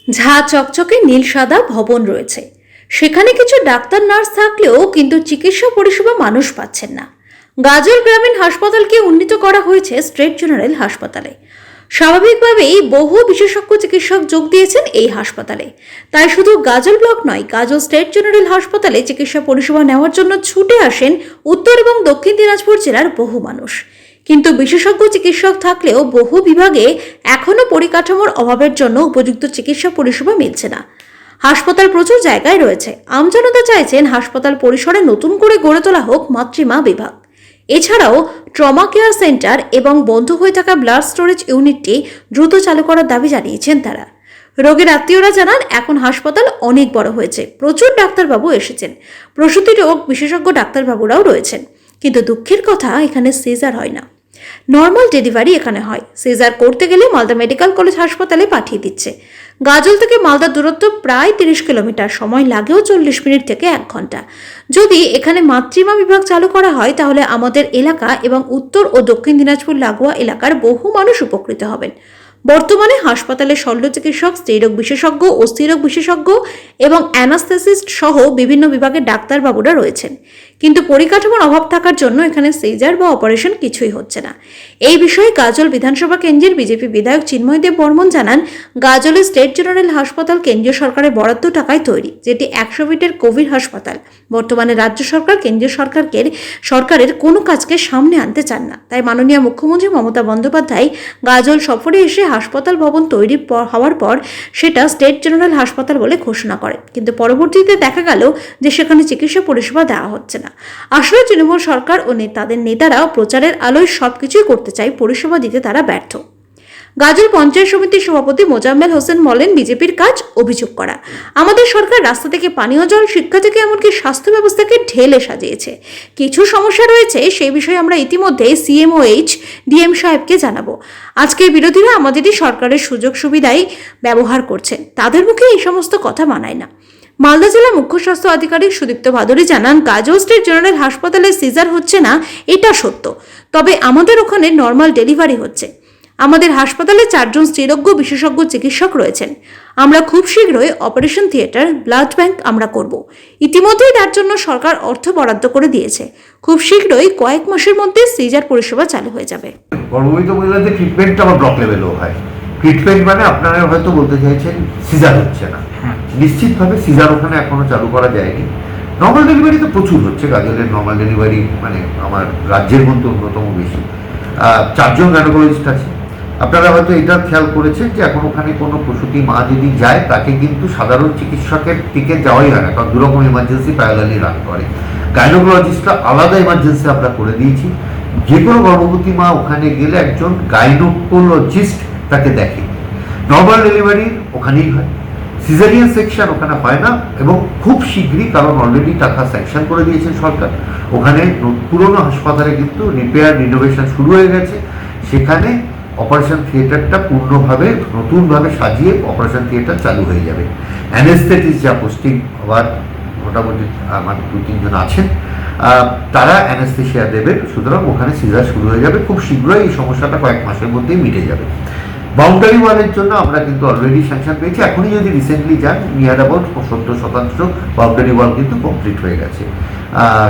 ঝা চকচকে নীল সাদা ভবন রয়েছে, সেখানে কিছু ডাক্তার নার্স থাকলেও কিন্তু চিকিৎসা পরিষেবা মানুষ পাচ্ছেন না। গাজল গ্রামীণ হাসপাতালকে উন্নীত করা হয়েছে স্টেট জেনারেল হাসপাতালে। স্বাভাবিকভাবেই বহু বিশেষজ্ঞ চিকিৎসক যোগ দিয়েছেন এই হাসপাতালে। তাই শুধু গাজল ব্লক নয়, গাজল স্টেট জেনারেল হাসপাতালে চিকিৎসা পরিষেবা নেওয়ার জন্য ছুটে আসেন উত্তর এবং দক্ষিণ দিনাজপুর জেলার বহু মানুষ। কিন্তু বিশেষজ্ঞ চিকিৎসক থাকলেও বহু বিভাগে এখনও পরিকাঠামোর অভাবের জন্য উপযুক্ত চিকিৎসা পরিষেবা মিলছে না। হাসপাতাল প্রচুর জায়গায় রয়েছে, আমজনতা চাইছেন হাসপাতাল পরিসরে নতুন করে গড়ে তোলা হোক মাতৃমা বিভাগ। এছাড়াও ট্রমা কেয়ার সেন্টার এবং বন্ধ হয়ে থাকা ব্লাড স্টোরেজ ইউনিটটি দ্রুত চালু করার দাবি জানিয়েছেন তারা। রোগীর আত্মীয়রা জানান, এখন হাসপাতাল অনেক বড় হয়েছে, প্রচুর ডাক্তারবাবু এসেছেন, প্রসূতি রোগ বিশেষজ্ঞ ডাক্তারবাবুরাও রয়েছেন। কিন্তু দুঃখের কথা, এখানে সিজার হয় না, নর্মাল ডেলিভারি এখানে হয়। সিজার করতে গেলে মালদা মেডিকেল কলেজ হাসপাতালে পাঠিয়ে দিচ্ছে। গাজল থেকে মালদার দূরত্ব প্রায় 30 কিলোমিটার, সময় লাগেও 40 মিনিট থেকে 1 ঘন্টা। যদি এখানে মাতৃমা বিভাগ চালু করা হয় তাহলে আমাদের এলাকা এবং উত্তর ও দক্ষিণ দিনাজপুর লাগোয়া এলাকার বহু মানুষ উপকৃত হবেন। বর্তমানে হাসপাতালে শল্য চিকিৎসক, স্ত্রীরোগ বিশেষজ্ঞ, অস্থিরোগ বিশেষজ্ঞ এবং অ্যানাস্থেসিস্ট সহ বিভিন্ন বিভাগের ডাক্তারবাবুরা রয়েছেন, কিন্তু পরিকাঠামোর অভাব থাকার জন্য এখানে সিজার বা অপারেশন কিছুই হচ্ছে না। এই বিষয়ে গাজল বিধানসভা কেন্দ্রের বিজেপি বিধায়ক চিন্ময় দেব বর্মন জানান, গাজলের স্টেট জেনারেল হাসপাতাল কেন্দ্রীয় সরকারের বরাদ্দ টাকায় তৈরি, যেটি 100 বেডের কোভিড হাসপাতাল। বর্তমানে রাজ্য সরকার কেন্দ্রীয় সরকারের কোনো কাজকে সামনে আনতে চান না। তাই মাননীয় মুখ্যমন্ত্রী মমতা বন্দ্যোপাধ্যায় গাজল সফরে এসে হাসপাতাল ভবন তৈরি হওয়ার পর সেটা স্টেট জেনারেল হাসপাতাল বলে ঘোষণা করেন, কিন্তু পরবর্তীতে দেখা গেল যে সেখানে চিকিৎসা পরিষেবা দেওয়া হচ্ছে না। আসলে তৃণমূল সরকার ও তাদের নেতারা প্রচারের আলোয় সবকিছুই করতে চায়, পরিষেবা দিতে তারা ব্যর্থ। গাজল পঞ্চায়েত সমিতির সভাপতি মোজাম্মেল হোসেন বলেন, বিজেপির কাজ অভিযোগ করা। আমাদের সরকার রাস্তা থেকে পানীয় জল, শিক্ষা থেকে এমনকি স্বাস্থ্য ব্যবস্থাকে ঢেলে সাজিয়েছে। কিছু সমস্যা রয়েছে, সেই বিষয়ে আমরা ইতিমধ্যে সিএমওএইচ ডিএম সাহেবকে জানাবো। আজকের বিরোধীরা আমাদেরই সরকারের সুযোগ সুবিধাই ব্যবহার করছে, তাদের মুখে এই সমস্ত কথা মানায় না। মালদা জেলা মুখ্য স্বাস্থ্য আধিকারিক সুদীপ্ত ভাদুরী জানান, গাজল স্টেট জেনারেল হাসপাতালে সিজার হচ্ছে না এটা সত্য, তবে আমাদের ওখানে নর্মাল ডেলিভারি হচ্ছে। আমাদের হাসপাতালে 4 জন স্ত্রীরোগ বিশেষজ্ঞ চিকিৎসক রয়েছেন। আমরা খুব শীঘ্রই অপারেশন থিয়েটার, ব্লাড ব্যাংক আমরা করব। ইতিমধ্যেই তার জন্য সরকার অর্থ বরাদ্দ করে দিয়েছে। খুব শীঘ্রই কয়েক মাসের মধ্যে সিজার পরিষেবা চালু হয়ে যাবে। গর্ভবতী মহিলাদের ট্রিটমেন্টটা আবার ব্লক লেভেলেও হয়। ট্রিটমেন্ট মানে আপনারা হয়তো বলতে চাইছেন সিজার হচ্ছে না, নিশ্চিতভাবে সিজার ওখানে এখনো চালু করা যায়নি। নর্মাল ডেলিভারি তো প্রচুর হচ্ছে, গাজলের নর্মাল ডেলিভারি মানে আমার রাজ্যের মধ্যে অন্যতম বেশি। 4 জন গাইনোকোলজিস্ট আছে। আপনারা হয়তো এটা খেয়াল করেছেন যে এখন ওখানে কোনো প্রসূতি মা যদি যায় তাকে কিন্তু সাধারণ চিকিৎসকের দিকে যাওয়াই হয় না, কারণ দুরকম ইমার্জেন্সি প্যারালালি রান করে। গাইনোকোলজিস্টটা আলাদা ইমার্জেন্সি আমরা করে দিয়েছি। যে কোনো গর্ভবতী মা ওখানে গেলে একজন গাইনোকোলজিস্ট তাকে দেখে। নর্মাল ডেলিভারি ওখানেই হয়, সিজারিয়ান সেকশন ওখানে হয় না, এবং খুব শীঘ্রই, কারণ অলরেডি টাকা স্যাংশন করে দিয়েছেন সরকার, ওখানে পুরনো হাসপাতালে কিন্তু রিপেয়ার রিনোভেশন শুরু হয়ে গেছে। সেখানে অপারেশন থিয়েটারটা পূর্ণভাবে নতুনভাবে সাজিয়ে অপারেশন থিয়েটার চালু হয়ে যাবে। অ্যানেস্থেটিস্ট যা পোস্টিং হওয়ার মোটামুটি আমার 2-3 জন আছেন, তারা অ্যানেস্থেশিয়া দেবে। সুতরাং ওখানে সিজার শুরু হয়ে যাবে খুব শীঘ্রই। এই সমস্যাটা কয়েক মাসের মধ্যেই মিটে যাবে। বাউন্ডারি ওয়ালের জন্য আমরা কিন্তু অলরেডি স্যাংশন পেয়েছি। এখনই যদি রিসেন্টলি যান, নিয়ার অ্যাবাউট 70% বাউন্ডারি ওয়াল কিন্তু কমপ্লিট হয়ে গেছে।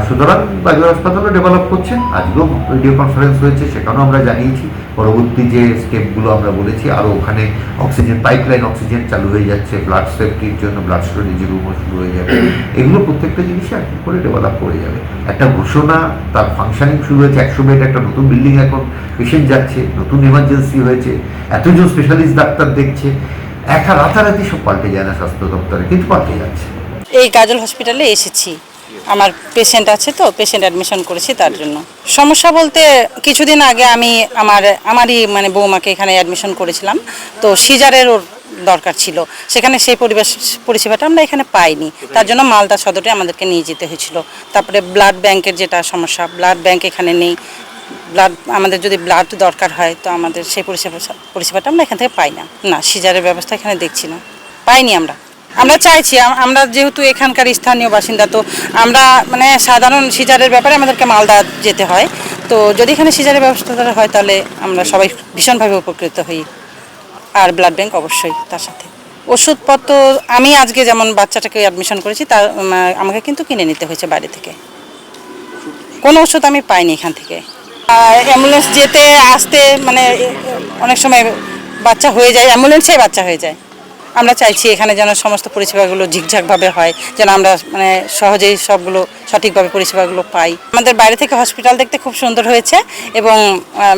সুতরাং গাজল হাসপাতালও ডেভেলপ করছেন। আজকেও ভিডিও কনফারেন্স হয়েছে, সেখানেও আমরা জানিয়েছি পরবর্তী যে স্টেপগুলো আমরা বলেছি। আরও ওখানে অক্সিজেন পাইপলাইন, অক্সিজেন চালু হয়ে যাচ্ছে, ব্লাড সেফটির জন্য ব্লাড স্টোরেজের রুমও শুরু হয়ে যাবে। এগুলো প্রত্যেকটা জিনিসই এক করে ডেভেলপ করে যাবে। একটা ঘোষণা, তার ফাংশনিং শুরু হয়েছে। 100 বেড একটা নতুন বিল্ডিং, এখন পেশেন্ট যাচ্ছে, নতুন ইমার্জেন্সি হয়েছে, এতজন স্পেশালিস্ট ডাক্তার দেখছে। রাতারাতি সব পাল্টে যায় না স্বাস্থ্য দপ্তরে, কিন্তু পাল্টে যাচ্ছে। এই গাজল হসপিটালে এসেছি, আমার পেশেন্ট আছে, তো পেশেন্ট অ্যাডমিশন করেছি। তার জন্য সমস্যা বলতে, কিছুদিন আগে আমারই মানে বৌমাকে এখানে অ্যাডমিশন করেছিলাম, তো সিজারের ওর দরকার ছিল। সেখানে সেই পরিষেবাটা আমরা এখানে পাইনি, তার জন্য মালদা সদরে আমাদেরকে নিয়ে যেতে হয়েছিল। তারপরে ব্লাড ব্যাংকের যেটা সমস্যা, ব্লাড ব্যাংক এখানে নেই। আমাদের যদি ব্লাড দরকার হয় তো আমাদের সেই পরিষেবাটা আমরা এখান থেকে পাই না। সিজারের ব্যবস্থা এখানে দেখছি না, পাইনি। আমরা চাইছি, আমরা যেহেতু এখানকার স্থানীয় বাসিন্দা, তো আমরা মানে সাধারণ সিজারের ব্যাপারে আমাদেরকে মালদা যেতে হয়। তো যদি এখানে সিজারের ব্যবস্থা হয় তাহলে আমরা সবাই ভীষণভাবে উপকৃত হই। আর ব্লাড ব্যাংক অবশ্যই তার সাথে। ওষুধপত্র আমি আজকে যেমন বাচ্চাটাকে অ্যাডমিশন করেছি তার আমাকে কিন্তু কিনে নিতে হয়েছে বাইরে থেকে, কোনো ওষুধ আমি পাইনি এখান থেকে। অ্যাম্বুলেন্স যেতে আসতে মানে অনেক সময় বাচ্চা হয়ে যায়, অ্যাম্বুলেন্সেই বাচ্চা হয়ে যায়। আমরা চাইছি এখানে যেন সমস্ত পরিষেবাগুলো ঝিকঝাকভাবে হয়, যেন আমরা মানে সহজেই সবগুলো সঠিকভাবে পরিষেবাগুলো পাই। আমাদের বাইরে থেকে হসপিটাল দেখতে খুব সুন্দর হয়েছে এবং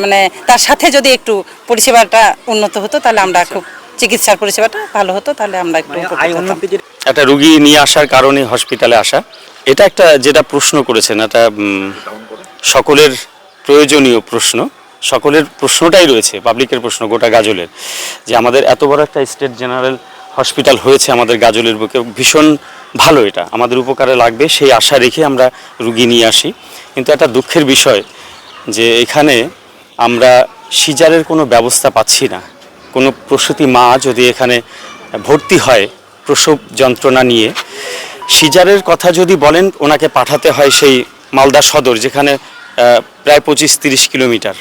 মানে তার সাথে যদি একটু পরিষেবাটা উন্নত হতো তাহলে আমরা খুব চিকিৎসার পরিষেবাটা ভালো হতো, তাহলে আমরা একটু উপকৃত হতাম। একটা রুগী নিয়ে আসার কারণে হসপিটালে আসা, এটা একটা যেটা প্রশ্ন করেছেন, এটা সকলের প্রয়োজনীয় প্রশ্ন, সকলের প্রশ্নটাই রয়েছে, পাবলিকের প্রশ্ন গোটা গাজলের, যে আমাদের এত বড় একটা স্টেট জেনারেল হসপিটাল হয়েছে আমাদের গাজলের বুকে, ভীষণ ভালো, এটা আমাদের উপকারে লাগবে সেই আশা রেখে আমরা রুগী নিয়ে আসি। কিন্তু একটা দুঃখের বিষয় যে এখানে আমরা সিজারের কোনো ব্যবস্থা পাচ্ছি না। কোনো প্রসূতি মা যদি এখানে ভর্তি হয় প্রসব যন্ত্রণা নিয়ে, সিজারের কথা যদি বলেন ওনাকে পাঠাতে হয় সেই মালদা সদর, যেখানে প্রায় 25-30 কিলোমিটার।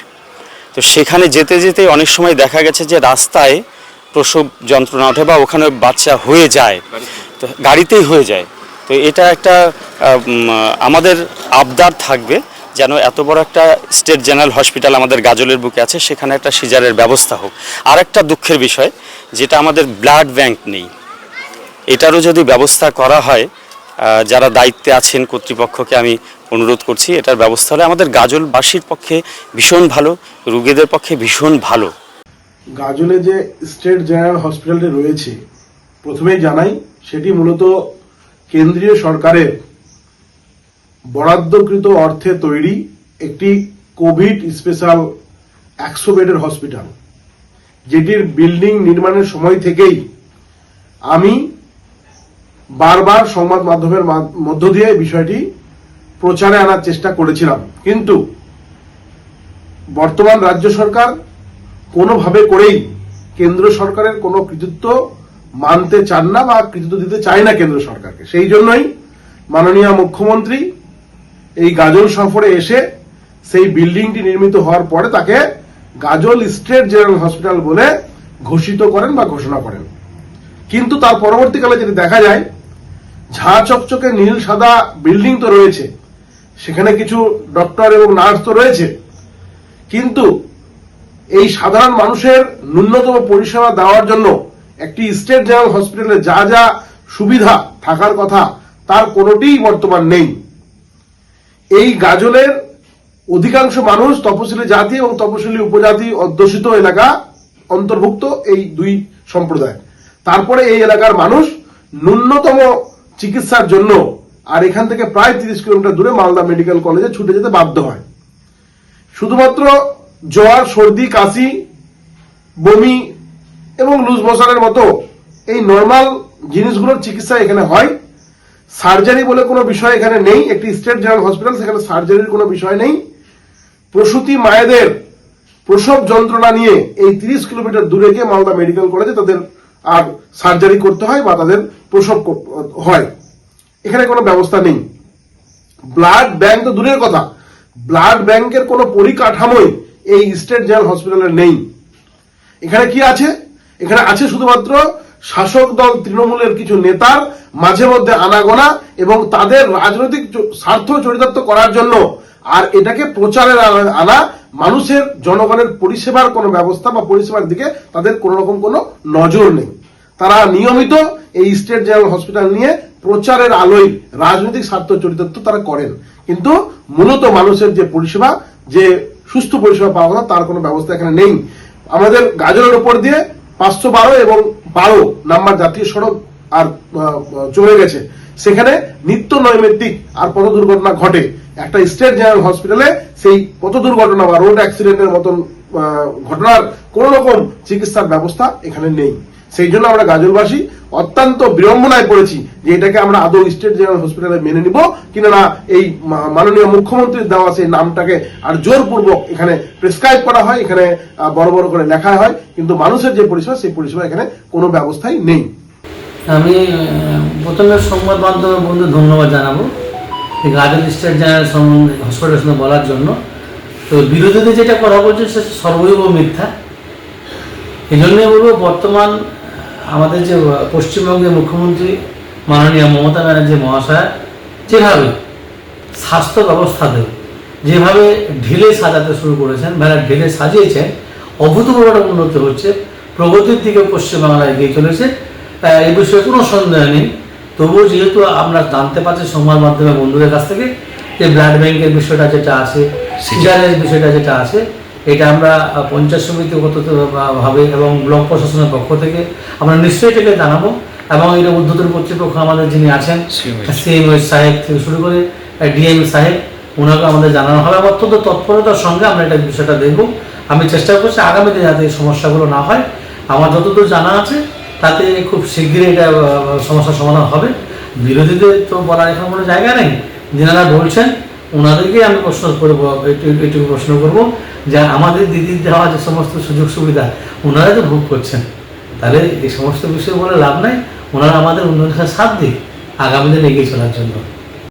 তো সেখানে যেতে যেতে অনেক সময় দেখা গেছে যে রাস্তায় প্রসব যন্ত্রণা ওঠে বা ওখানে বাচ্চা হয়ে যায়, তো গাড়িতেই হয়ে যায়। তো এটা একটা আমাদের আবদার থাকবে যেন এত বড় একটা স্টেট জেনারেল হসপিটাল আমাদের গাজলের বুকে আছে, সেখানে একটা সিজারের ব্যবস্থা হোক। আর একটা দুঃখের বিষয় যেটা আমাদের ব্লাড ব্যাংক নেই, এটারও যদি ব্যবস্থা করা হয়, যারা দায়িত্বে আছেন কর্তৃপক্ষকে আমি অনুরোধ করছি, এটার ব্যবস্থা হলে আমাদের গাজলবাসীর পক্ষে ভীষণ ভালো, রোগীদের পক্ষে ভীষণ ভালো। গাজলে যে স্টেট জেনারেল হসপিটালটি রয়েছে, প্রথমেই জানাই সেটি মূলত কেন্দ্রীয় সরকারের বরাদ্দকৃত অর্থে তৈরি একটি কোভিড স্পেশাল 100 বেডের হসপিটাল, যেটির বিল্ডিং নির্মাণের সময় থেকেই আমি বারবার সংবাদ মাধ্যমের মধ্য দিয়ে বিষয়টি প্রচারে আনার চেষ্টা করেছিলাম। কিন্তু বর্তমান রাজ্য সরকার কোনোভাবে করেই কেন্দ্র সরকারের কোনো কৃতিত্ব মানতে চান না বা কৃতিত্ব দিতে চায় না কেন্দ্র সরকারকে। সেই জন্যই মাননীয় মুখ্যমন্ত্রী এই গাজল সফরে এসে সেই বিল্ডিংটি নির্মিত হওয়ার পরে তাকে গাজল স্টেট জেনারেল হসপিটাল বলে ঘোষিত করেন বা ঘোষণা করেন। কিন্তু তার পরবর্তীকালে যেটি দেখা যায়, ঝাঁ চকচকে নীল সাদা বিল্ডিং তো রয়েছে, সেখানে কিছু ডক্টর এবং নার্স তো রয়েছে, কিন্তু এই সাধারণ মানুষের ন্যূনতম পরিষেবা দেওয়ার জন্য একটি স্টেট জেনারেল হসপিটালে যা যা সুবিধা থাকার কথা তার কোনোটিই বর্তমান নেই। এই গাজলের অধিকাংশ মানুষ তপশিলি জাতি এবং তপশিলি উপজাতি অধ্যুষিত এলাকা অন্তর্ভুক্ত, এই দুই সম্প্রদায়। তারপরে এই এলাকার মানুষ ন্যূনতম চিকিৎসার জন্য আর এখান থেকে প্রায় 30 কিলোমিটার দূরে মালদা মেডিকেল কলেজে ছুটে যেতে বাধ্য হয়। শুধুমাত্র জ্বর, সর্দি, কাশি, বমি এবং লুজ মোশনের মতো এই নর্মাল জিনিসগুলোর চিকিৎসা এখানে হয়। সার্জারি বলে কোনো বিষয় এখানে নেই। একটি স্টেট জেনারেল হসপিটাল, সেখানে সার্জারির কোনো বিষয় নেই। প্রসূতি মায়েদের প্রসব যন্ত্রণা নিয়ে এই 30 কিলোমিটার দূরে গিয়ে মালদা মেডিকেল কলেজে তাদের আর সার্জারি করতে হয় বা তাদের প্রসব হয়, এখানে কোনো ব্যবস্থা নেই। ব্লাড ব্যাংক তো দূরের কথা, ব্লাড ব্যাংকের কোনো পরিকাঠামোই এই স্টেট জেনারেল হসপিটালে নেই। এখানে কি আছে? এখানে আছে শুধুমাত্র শাসক দল তৃণমূলের কিছু নেতার মাঝে মধ্যে আনাগোনা এবং তাদের রাজনৈতিক স্বার্থ চরিতার্থ করার জন্য, আর এটাকে প্রচারের আনা। মানুষের জনগণের পরিষেবার কোনো ব্যবস্থা বা পরিষেবার দিকে তাদের কোনো রকম কোনো নজর নেই। তারা নিয়মিত এই স্টেট জেনারেল হসপিটাল নিয়ে প্রচারের আলোয় রাজনৈতিক স্বার্থ চরিতার্থ তারা করেন, কিন্তু মূলত মানুষের যে পরিষেবা, যে সুস্থ পরিষেবা পাওয়া কথা, তার কোনো ব্যবস্থা এখানে নেই। আমাদের গাজলের উপর দিয়ে 512 এবং 12 নাম্বার জাতীয় সড়ক আর চলে গেছে, সেখানে নিত্য নৈমিত্তিক আর পথ দুর্ঘটনা ঘটে। একটা স্টেট জেনারেল হসপিটালে সেই পথ দুর্ঘটনা বা রোড অ্যাক্সিডেন্টের মতন ঘটনার কোন রকম চিকিৎসার ব্যবস্থা এখানে নেই। সেই জন্য আমরা গাজলবাসী অত্যন্ত বিড়ম্বনায় পড়েছি যে এটাকে আমরা আদৌ স্টেট জেনারেল হসপিটালে মেনে নিব কিনা না। এই মাননীয় মুখ্যমন্ত্রীর দেওয়া সেই নামটাকে আর জোরপূর্বক এখানে প্রেসক্রাইব করা হয়, এখানে বড় বড় করে লেখা হয়, কিন্তু মানুষের যে পরিষেবা সেই পরিষেবা এখানে কোনো ব্যবস্থাই নেই। আমি প্রথমে সংবাদ মাধ্যমের বন্ধু ধন্যবাদ জানাবো এই গাজল স্টেট জেনারেল হসপিটালের সঙ্গে বলার জন্য। তো বিরোধীদের যেটা করা বলছে সে সর্বৈব মিথ্যা। এই জন্যই বলবো, বর্তমান আমাদের যে পশ্চিমবঙ্গের মুখ্যমন্ত্রী মাননীয় মমতা ব্যানার্জি মহাশয় যেভাবে স্বাস্থ্য ব্যবস্থাতে যেভাবে ঢেলে সাজাতে শুরু করেছেন, ঢেলে সাজিয়েছেন, অভূতপূর্ব উন্নতি হচ্ছে, প্রগতির দিকে পশ্চিমবাংলা এগিয়ে চলেছে, এই বিষয়ে কোনো সন্দেহ নেই। তবুও যেহেতু আমরা জানতে পারছি সংবাদ মাধ্যমে বন্ধুদের কাছ থেকে যে ব্লাড ব্যাংকের বিষয়টা যেটা আছে, সিজারের বিষয়টা যেটা আছে, এটা আমরা পঞ্চায়েত সমিতিগতভাবে এবং ব্লক প্রশাসনের পক্ষ থেকে আমরা নিশ্চয়ই এটাকে জানাবো, এবং এটা উদ্বোধন কর্তৃপক্ষ আমাদের যিনি আছেন সিএমও সাহেব থেকে শুরু করে ডিএম সাহেব, ওনাকে আমাদের জানানো হবে। অত্যন্ত তৎপরতার সঙ্গে আমরা এটা বিষয়টা দেখব। আমি চেষ্টা করছি আগামী দিনে যাতে এই সমস্যাগুলো না হয়। আমার যতদূর জানা আছে তাতে খুব শীঘ্রই এটা সমস্যার সমাধান হবে। বিরোধীদের তো বলার এখন কোনো জায়গা নেই, যেনারা বলছেন ওনাদেরকেই আমি প্রশ্ন করবো, এটুকু প্রশ্ন করবো যে আমাদের দিদির দেওয়া যে সমস্ত সুযোগ সুবিধা ওনারা তো ভোগ করছেন, তাহলে এই সমস্ত বিষয় বলে লাভ নাই। ওনারা আমাদের উন্নয়নের সাথ দিক আগামী দিনে এগিয়ে চলার জন্য।